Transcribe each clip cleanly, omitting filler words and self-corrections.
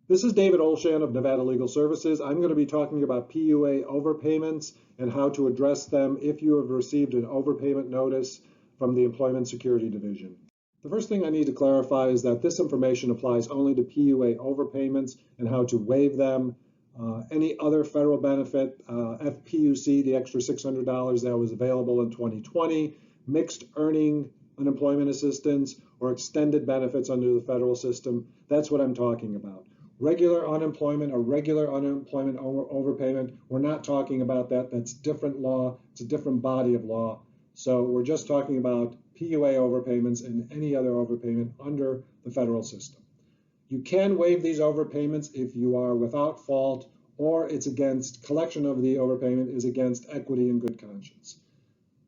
This is David Olshan of Nevada Legal Services. I'm going to be talking about PUA overpayments and how to address them if you have received an overpayment notice from the Employment Security Division. The first thing I need to clarify is that this information applies only to PUA overpayments and how to waive them. Any other federal benefit, FPUC, the extra $600 that was available in 2020, mixed earning unemployment assistance, or extended benefits under the federal system, that's what I'm talking about. Regular unemployment or regular unemployment overpayment, we're not talking about that. That's different law. It's a different body of law. So we're just talking about PUA overpayments and any other overpayment under the federal system. You can waive these overpayments if you are without fault or it's against collection of the overpayment is against equity and good conscience.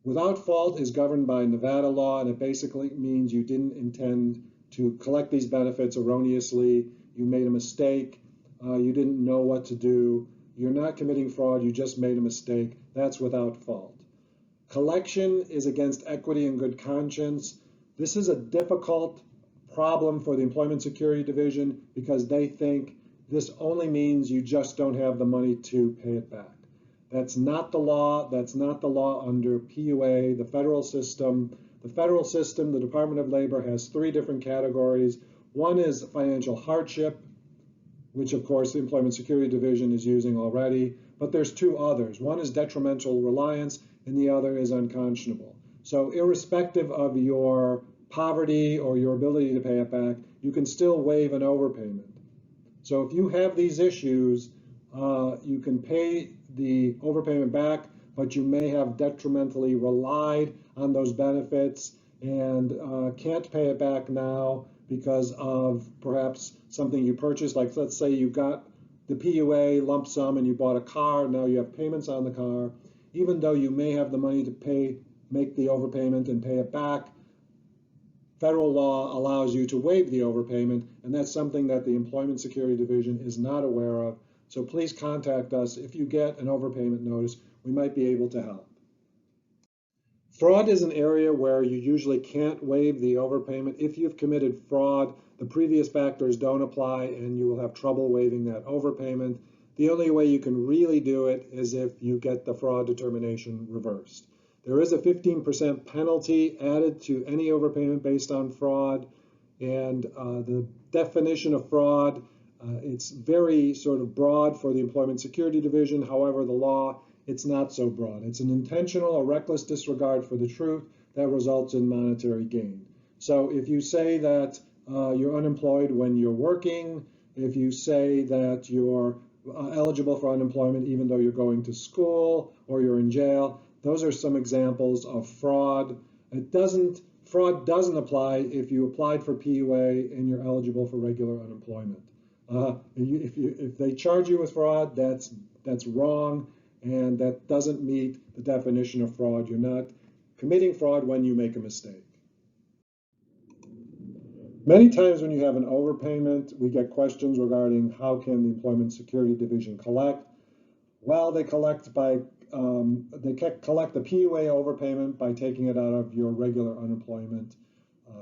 Without fault is governed by Nevada law, and it basically means you didn't intend to collect these benefits erroneously. You made a mistake. You didn't know what to do. You're not committing fraud. You just made a mistake. That's without fault. Collection is against equity and good conscience. This is a difficult problem for the Employment Security Division because they think this only means you just don't have the money to pay it back. That's not the law. That's not the law under PUA, the federal system. The federal system, the Department of Labor, has three different categories. One is financial hardship, which of course the Employment Security Division is using already, but there's two others. One is detrimental reliance and the other is unconscionable. So irrespective of your poverty or your ability to pay it back, you can still waive an overpayment. So if you have these issues, you can pay the overpayment back, but you may have detrimentally relied on those benefits and can't pay it back now because of perhaps something you purchased. Like let's say you got the PUA lump sum and you bought a car, now you have payments on the car. Even though you may have the money to make the overpayment and pay it back, federal law allows you to waive the overpayment, and that's something that the Employment Security Division is not aware of. So please contact us if you get an overpayment notice. We might be able to help. Fraud is an area where you usually can't waive the overpayment. If you've committed fraud, the previous factors don't apply and you will have trouble waiving that overpayment. The only way you can really do it is if you get the fraud determination reversed. There is a 15% penalty added to any overpayment based on fraud, and the definition of fraud, it's very sort of broad for the Employment Security Division. However, the law, it's not so broad. It's an intentional or reckless disregard for the truth that results in monetary gain. So if you say that you're unemployed when you're working, if you say that you're eligible for unemployment even though you're going to school or you're in jail, those are some examples of fraud. Fraud doesn't apply if you applied for PUA and you're eligible for regular unemployment. If they charge you with fraud, that's wrong, and that doesn't meet the definition of fraud. You're not committing fraud when you make a mistake. Many times when you have an overpayment, we get questions regarding how can the Employment Security Division collect. Well, they collect the PUA overpayment by taking it out of your regular unemployment.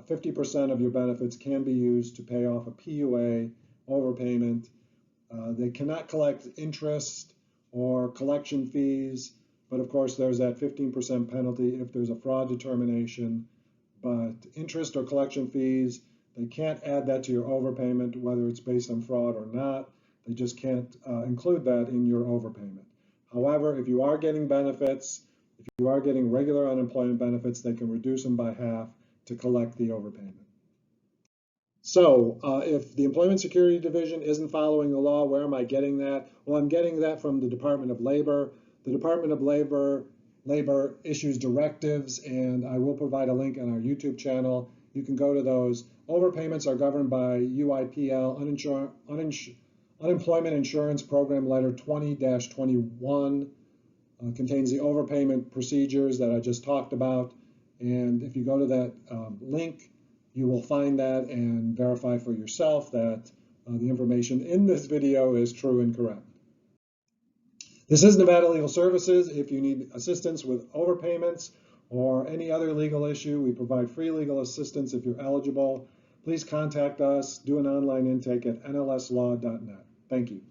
50% of your benefits can be used to pay off a PUA overpayment. They cannot collect interest or collection fees, but of course there's that 15% penalty if there's a fraud determination. But interest or collection fees, they can't add that to your overpayment, whether it's based on fraud or not. They just can't include that in your overpayment. However, if you are getting benefits, if you are getting regular unemployment benefits, they can reduce them by half to collect the overpayment. So if the Employment Security Division isn't following the law, where am I getting that? Well, I'm getting that from the Department of Labor. The Department of Labor issues directives, and I will provide a link on our YouTube channel. You can go to those. Overpayments are governed by UIPL, Unemployment Insurance Program Letter 20-21. Contains the overpayment procedures that I just talked about. And if you go to that link, you will find that and verify for yourself that the information in this video is true and correct. This is Nevada Legal Services. If you need assistance with overpayments or any other legal issue, we provide free legal assistance if you're eligible. please contact us, do an online intake at nlslaw.net. Thank you.